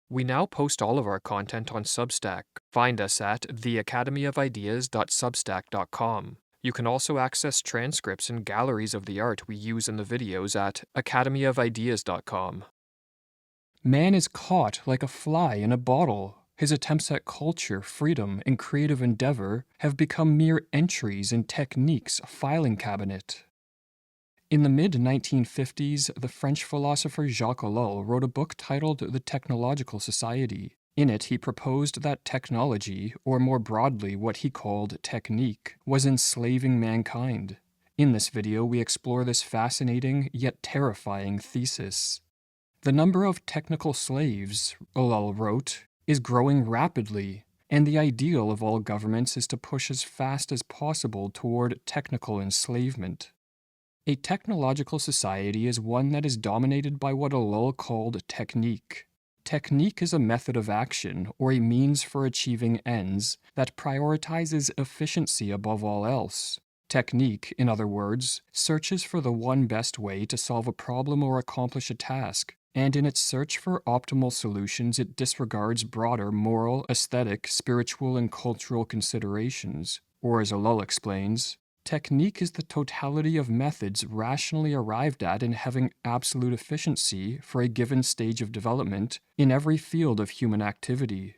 We now post all of our content on Substack. Find us at theacademyofideas.substack.com. You can also access transcripts and galleries of the art we use in the videos at academyofideas.com. Man is caught like a fly in a bottle. His attempts at culture, freedom, and creative endeavor have become mere entries in Technique's filing cabinet. In the mid-1950s, the French philosopher Jacques Ellul wrote a book titled The Technological Society. In it, he proposed that technology, or more broadly what he called technique, was enslaving mankind. In this video, we explore this fascinating yet terrifying thesis. The number of technical slaves, Ellul wrote, is growing rapidly, and the ideal of all governments is to push as fast as possible toward technical enslavement. A technological society is one that is dominated by what Ellul called technique. Technique is a method of action, or a means for achieving ends, that prioritizes efficiency above all else. Technique, in other words, searches for the one best way to solve a problem or accomplish a task, and in its search for optimal solutions it disregards broader moral, aesthetic, spiritual, and cultural considerations. Or as Ellul explains, technique is the totality of methods rationally arrived at in having absolute efficiency for a given stage of development in every field of human activity.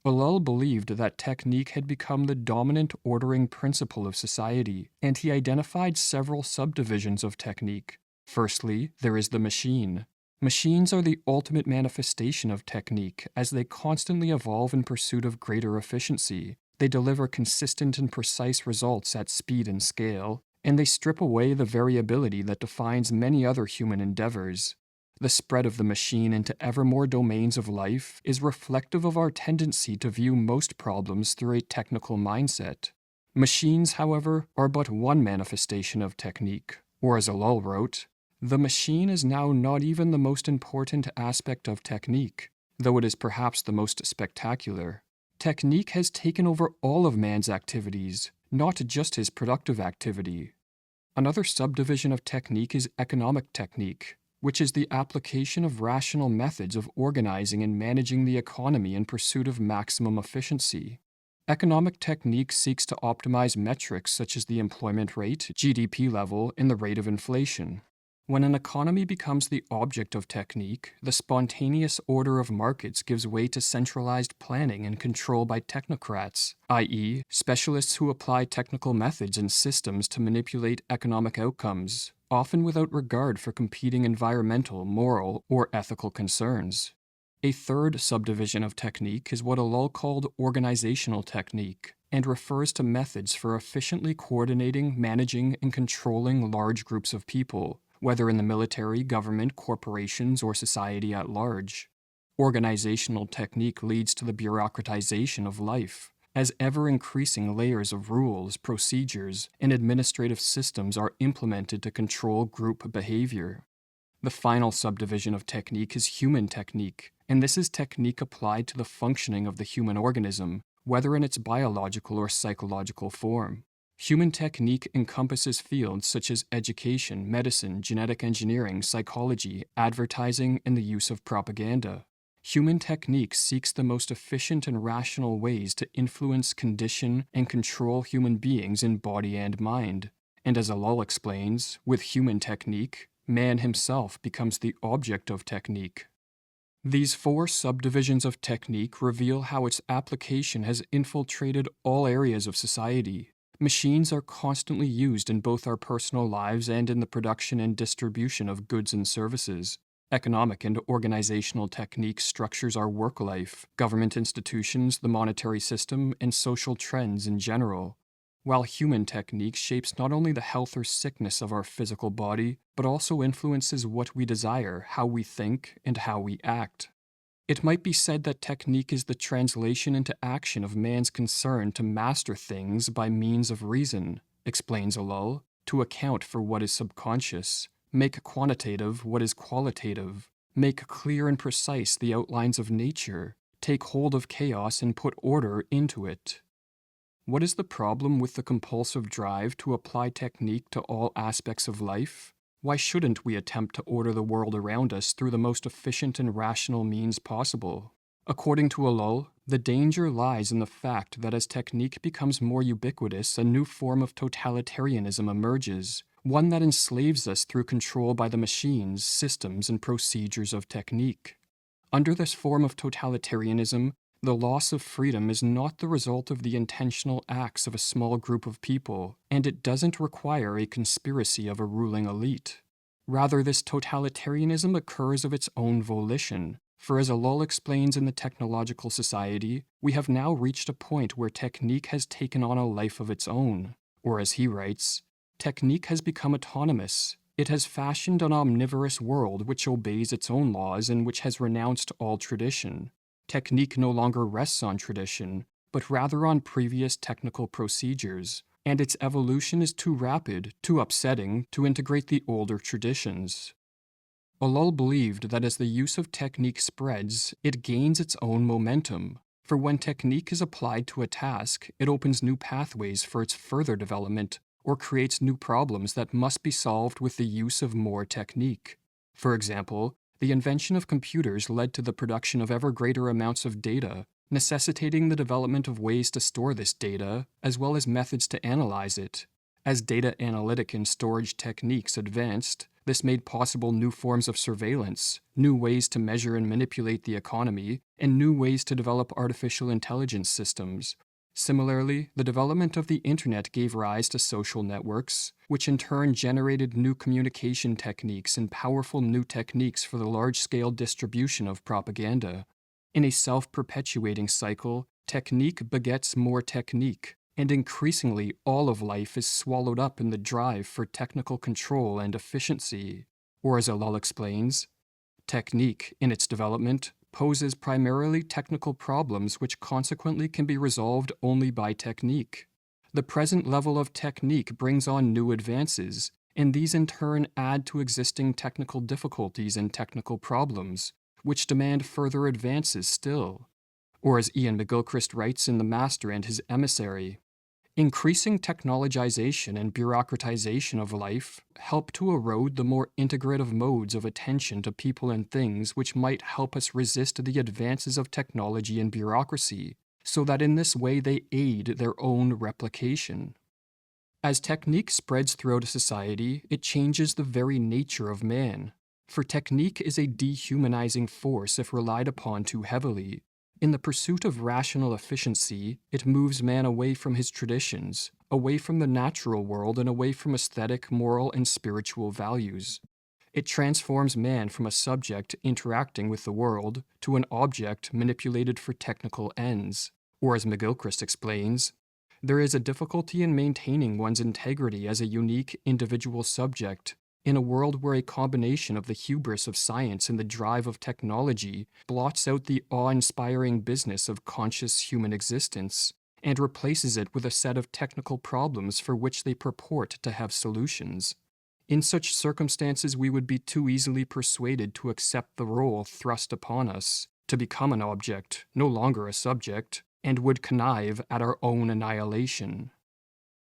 Ellul believed that technique had become the dominant ordering principle of society, and he identified several subdivisions of technique. Firstly, there is the machine. Machines are the ultimate manifestation of technique, as they constantly evolve in pursuit of greater efficiency. They deliver consistent and precise results at speed and scale, and they strip away the variability that defines many other human endeavors. The spread of the machine into ever more domains of life is reflective of our tendency to view most problems through a technical mindset. Machines, however, are but one manifestation of technique, or as Ellul wrote, "The machine is now not even the most important aspect of technique, though it is perhaps the most spectacular. Technique has taken over all of man's activities, not just his productive activity." Another subdivision of technique is economic technique, which is the application of rational methods of organizing and managing the economy in pursuit of maximum efficiency. Economic technique seeks to optimize metrics such as the employment rate, GDP level, and the rate of inflation. When an economy becomes the object of technique, the spontaneous order of markets gives way to centralized planning and control by technocrats, i.e., specialists who apply technical methods and systems to manipulate economic outcomes, often without regard for competing environmental, moral, or ethical concerns. A third subdivision of technique is what Ellul called organizational technique, and refers to methods for efficiently coordinating, managing, and controlling large groups of people, whether in the military, government, corporations, or society at large. Organizational technique leads to the bureaucratization of life, as ever-increasing layers of rules, procedures, and administrative systems are implemented to control group behavior. The final subdivision of technique is human technique, and this is technique applied to the functioning of the human organism, whether in its biological or psychological form. Human technique encompasses fields such as education, medicine, genetic engineering, psychology, advertising, and the use of propaganda. Human technique seeks the most efficient and rational ways to influence, condition, and control human beings in body and mind. And as Ellul explains, with human technique, man himself becomes the object of technique. These four subdivisions of technique reveal how its application has infiltrated all areas of society. Machines are constantly used in both our personal lives and in the production and distribution of goods and services. Economic and organizational technique structures our work life, government institutions, the monetary system, and social trends in general, while human technique shapes not only the health or sickness of our physical body, but also influences what we desire, how we think, and how we act. It might be said that technique is the translation into action of man's concern to master things by means of reason, explains Ellul, to account for what is subconscious, make quantitative what is qualitative, make clear and precise the outlines of nature, take hold of chaos and put order into it. What is the problem with the compulsive drive to apply technique to all aspects of life? Why shouldn't we attempt to order the world around us through the most efficient and rational means possible? According to Ellul, the danger lies in the fact that as technique becomes more ubiquitous, a new form of totalitarianism emerges, one that enslaves us through control by the machines, systems, and procedures of technique. Under this form of totalitarianism, the loss of freedom is not the result of the intentional acts of a small group of people, and it doesn't require a conspiracy of a ruling elite. Rather, this totalitarianism occurs of its own volition, for as Ellul explains in the Technological Society, we have now reached a point where technique has taken on a life of its own, or as he writes, technique has become autonomous. It has fashioned an omnivorous world which obeys its own laws and which has renounced all tradition. Technique no longer rests on tradition, but rather on previous technical procedures, and its evolution is too rapid, too upsetting, to integrate the older traditions. Ellul believed that as the use of technique spreads, it gains its own momentum, for when technique is applied to a task, it opens new pathways for its further development, or creates new problems that must be solved with the use of more technique. For example, the invention of computers led to the production of ever greater amounts of data, necessitating the development of ways to store this data, as well as methods to analyze it. As data analytic and storage techniques advanced, this made possible new forms of surveillance, new ways to measure and manipulate the economy, and new ways to develop artificial intelligence systems. Similarly, the development of the internet gave rise to social networks, which in turn generated new communication techniques and powerful new techniques for the large-scale distribution of propaganda. In a self-perpetuating cycle, technique begets more technique, and increasingly all of life is swallowed up in the drive for technical control and efficiency. Or as Ellul explains, technique, in its development, poses primarily technical problems which consequently can be resolved only by technique. The present level of technique brings on new advances, and these in turn add to existing technical difficulties and technical problems, which demand further advances still. Or as Ian McGilchrist writes in The Master and His Emissary, increasing technologization and bureaucratization of life help to erode the more integrative modes of attention to people and things which might help us resist the advances of technology and bureaucracy, so that in this way they aid their own replication. As technique spreads throughout a society, it changes the very nature of man, for technique is a dehumanizing force if relied upon too heavily. In the pursuit of rational efficiency, it moves man away from his traditions, away from the natural world, and away from aesthetic, moral, and spiritual values. It transforms man from a subject interacting with the world to an object manipulated for technical ends. Or as McGilchrist explains, there is a difficulty in maintaining one's integrity as a unique individual subject in a world where a combination of the hubris of science and the drive of technology blots out the awe-inspiring business of conscious human existence and replaces it with a set of technical problems for which they purport to have solutions. In such circumstances, we would be too easily persuaded to accept the role thrust upon us, to become an object, no longer a subject, and would connive at our own annihilation.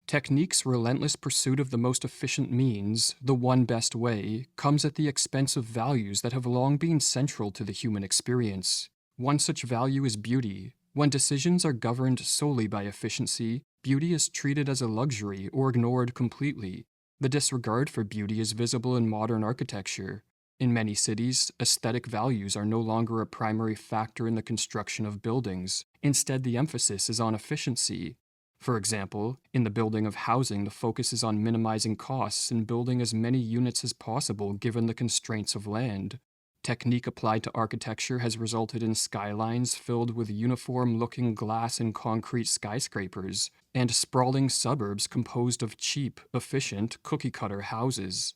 Technique's relentless pursuit of the most efficient means, the one best way, comes at the expense of values that have long been central to the human experience. One such value is beauty. When decisions are governed solely by efficiency, beauty is treated as a luxury or ignored completely. The disregard for beauty is visible in modern architecture. In many cities, aesthetic values are no longer a primary factor in the construction of buildings. Instead, the emphasis is on efficiency. For example, in the building of housing, the focus is on minimizing costs and building as many units as possible given the constraints of land. Technique applied to architecture has resulted in skylines filled with uniform-looking glass and concrete skyscrapers, and sprawling suburbs composed of cheap, efficient, cookie-cutter houses.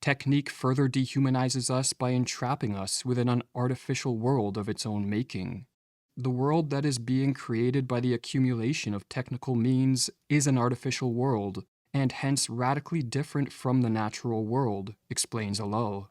Technique further dehumanizes us by entrapping us within an artificial world of its own making. The world that is being created by the accumulation of technical means is an artificial world, and hence radically different from the natural world, explains Ellul.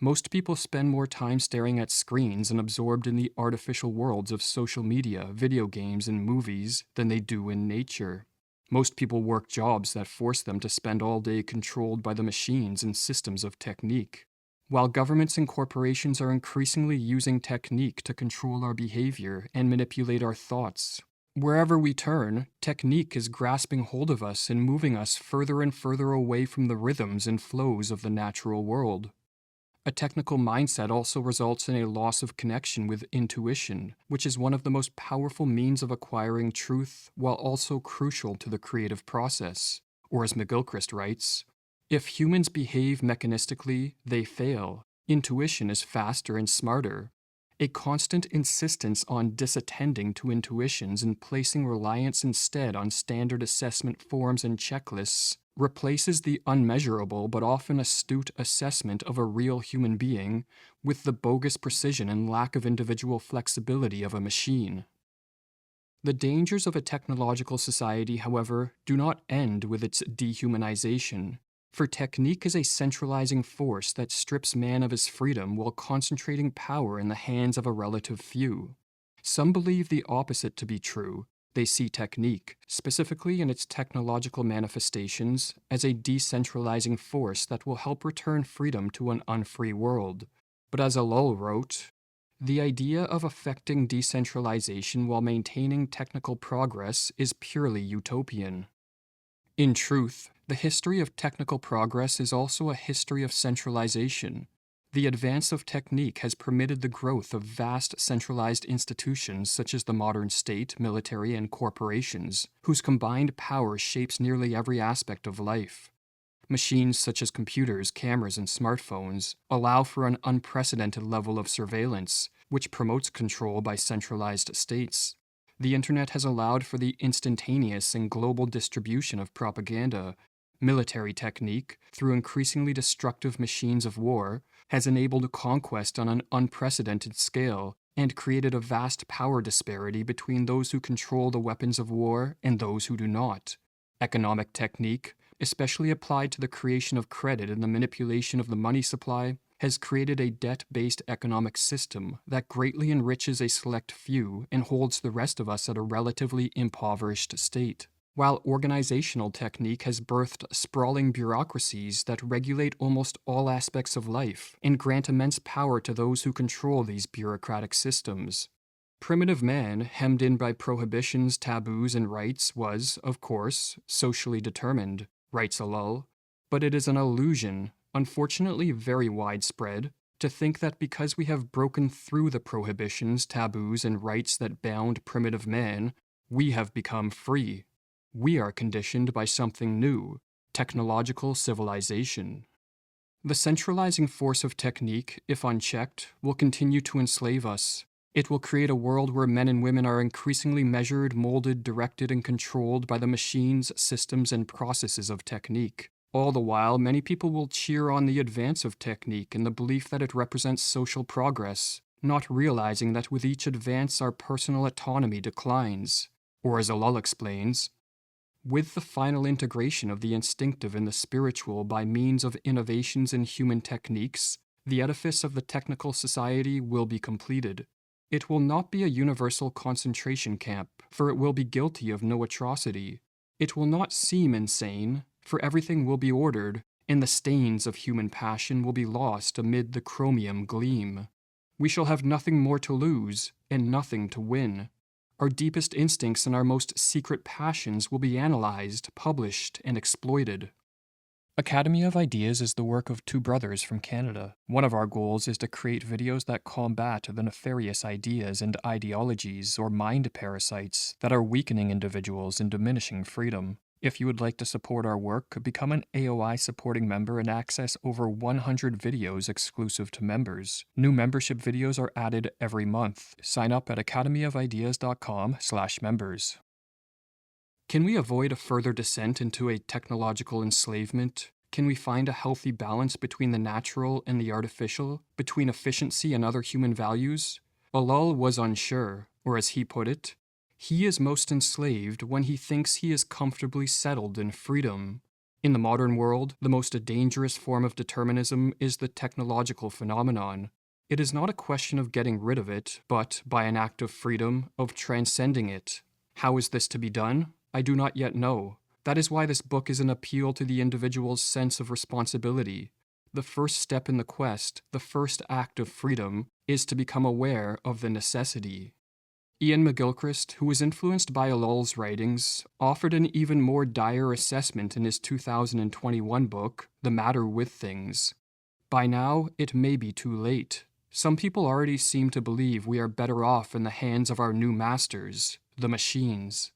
Most people spend more time staring at screens and absorbed in the artificial worlds of social media, video games, and movies than they do in nature. Most people work jobs that force them to spend all day controlled by the machines and systems of technique. While governments and corporations are increasingly using technique to control our behavior and manipulate our thoughts, wherever we turn, technique is grasping hold of us and moving us further and further away from the rhythms and flows of the natural world. A technical mindset also results in a loss of connection with intuition, which is one of the most powerful means of acquiring truth while also crucial to the creative process. Or as McGilchrist writes, if humans behave mechanistically, they fail. Intuition is faster and smarter. A constant insistence on disattending to intuitions and placing reliance instead on standard assessment forms and checklists replaces the unmeasurable but often astute assessment of a real human being with the bogus precision and lack of individual flexibility of a machine. The dangers of a technological society, however, do not end with its dehumanization, for technique is a centralizing force that strips man of his freedom while concentrating power in the hands of a relative few. Some believe the opposite to be true. They see technique, specifically in its technological manifestations, as a decentralizing force that will help return freedom to an unfree world. But as Elluls wrote, the idea of effecting decentralization while maintaining technical progress is purely utopian. In truth, the history of technical progress is also a history of centralization. The advance of technique has permitted the growth of vast centralized institutions such as the modern state, military, and corporations, whose combined power shapes nearly every aspect of life. Machines such as computers, cameras, and smartphones allow for an unprecedented level of surveillance, which promotes control by centralized states. The internet has allowed for the instantaneous and global distribution of propaganda. Military technique, through increasingly destructive machines of war, has enabled conquest on an unprecedented scale and created a vast power disparity between those who control the weapons of war and those who do not. Economic technique, especially applied to the creation of credit and the manipulation of the money supply, has created a debt-based economic system that greatly enriches a select few and holds the rest of us at a relatively impoverished state. While organizational technique has birthed sprawling bureaucracies that regulate almost all aspects of life and grant immense power to those who control these bureaucratic systems. Primitive man, hemmed in by prohibitions, taboos, and rights, was, of course, socially determined, writes Ellul, but it is an illusion, unfortunately very widespread, to think that because we have broken through the prohibitions, taboos, and rights that bound primitive man, we have become free. We are conditioned by something new, technological civilization. The centralizing force of technique, if unchecked, will continue to enslave us. It will create a world where men and women are increasingly measured, molded, directed, and controlled by the machines, systems, and processes of technique. All the while, many people will cheer on the advance of technique in the belief that it represents social progress, not realizing that with each advance our personal autonomy declines. Or as Ellul explains, with the final integration of the instinctive and the spiritual by means of innovations in human techniques, the edifice of the technical society will be completed. It will not be a universal concentration camp, for it will be guilty of no atrocity. It will not seem insane, for everything will be ordered, and the stains of human passion will be lost amid the chromium gleam. We shall have nothing more to lose, and nothing to win. Our deepest instincts and our most secret passions will be analyzed, published, and exploited. Academy of Ideas is the work of two brothers from Canada. One of our goals is to create videos that combat the nefarious ideas and ideologies or mind parasites that are weakening individuals and diminishing freedom. If you would like to support our work, become an AOI supporting member and access over 100 videos exclusive to members. New membership videos are added every month. Sign up at academyofideas.com/members. Can we avoid a further descent into a technological enslavement? Can we find a healthy balance between the natural and the artificial, between efficiency and other human values? Ellul was unsure, or as he put it, he is most enslaved when he thinks he is comfortably settled in freedom. In the modern world, the most dangerous form of determinism is the technological phenomenon. It is not a question of getting rid of it, but, by an act of freedom, of transcending it. How is this to be done? I do not yet know. That is why this book is an appeal to the individual's sense of responsibility. The first step in the quest, the first act of freedom, is to become aware of the necessity. Ian McGilchrist, who was influenced by Ellul's writings, offered an even more dire assessment in his 2021 book, The Matter with Things. By now, it may be too late. Some people already seem to believe we are better off in the hands of our new masters, the machines.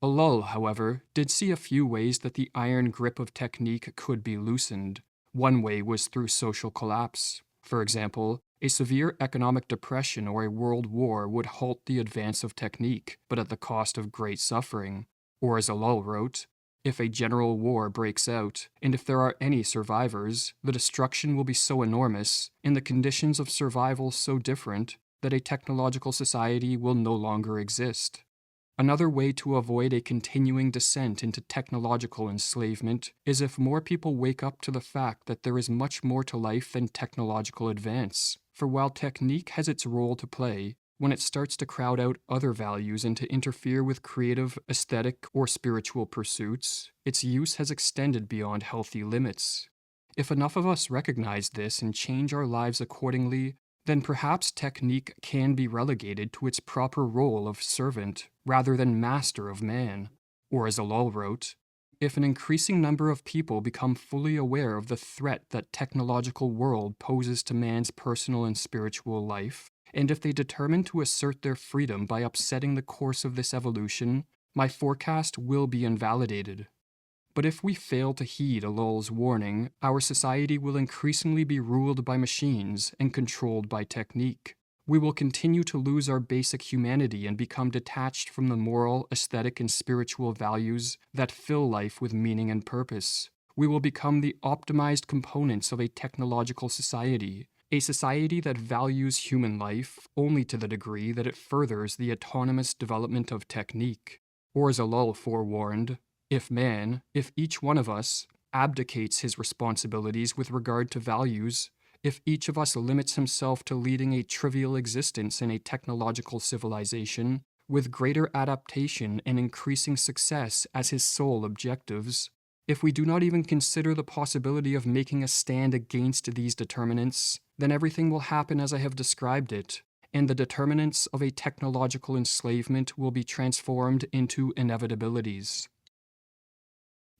Ellul, however, did see a few ways that the iron grip of technique could be loosened. One way was through social collapse. For example, a severe economic depression or a world war would halt the advance of technique, but at the cost of great suffering. Or as Ellul wrote, if a general war breaks out, and if there are any survivors, the destruction will be so enormous, and the conditions of survival so different, that a technological society will no longer exist. Another way to avoid a continuing descent into technological enslavement is if more people wake up to the fact that there is much more to life than technological advance. For while technique has its role to play, when it starts to crowd out other values and to interfere with creative, aesthetic, or spiritual pursuits, its use has extended beyond healthy limits. If enough of us recognize this and change our lives accordingly, then perhaps technique can be relegated to its proper role of servant rather than master of man. Or as Ellul wrote, if an increasing number of people become fully aware of the threat that technological world poses to man's personal and spiritual life, and if they determine to assert their freedom by upsetting the course of this evolution, my forecast will be invalidated. But if we fail to heed Ellul's warning, our society will increasingly be ruled by machines and controlled by technique. We will continue to lose our basic humanity and become detached from the moral, aesthetic, and spiritual values that fill life with meaning and purpose. We will become the optimized components of a technological society, a society that values human life only to the degree that it furthers the autonomous development of technique. Or as Ellul forewarned, if each one of us abdicates his responsibilities with regard to values, if each of us limits himself to leading a trivial existence in a technological civilization, with greater adaptation and increasing success as his sole objectives, if we do not even consider the possibility of making a stand against these determinants, then everything will happen as I have described it, and the determinants of a technological enslavement will be transformed into inevitabilities.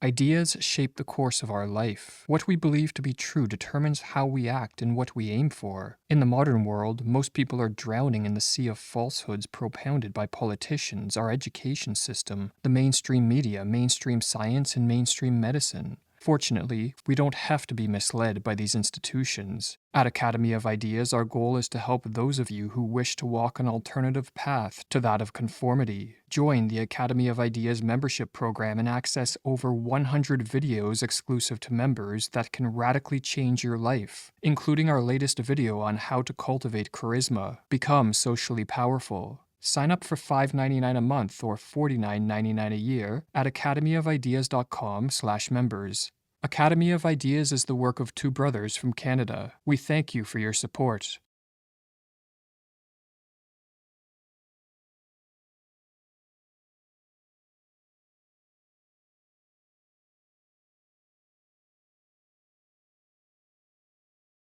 Ideas shape the course of our life. What we believe to be true determines how we act and what we aim for. In the modern world, most people are drowning in the sea of falsehoods propounded by politicians, our education system, the mainstream media, mainstream science, and mainstream medicine. Fortunately, we don't have to be misled by these institutions. At Academy of Ideas, our goal is to help those of you who wish to walk an alternative path to that of conformity. Join the Academy of Ideas membership program and access over 100 videos exclusive to members that can radically change your life, including our latest video on how to cultivate charisma, become socially powerful. Sign up for $5.99 a month or $49.99 a year at academyofideas.com/members. Academy of Ideas is the work of two brothers from Canada. We thank you for your support.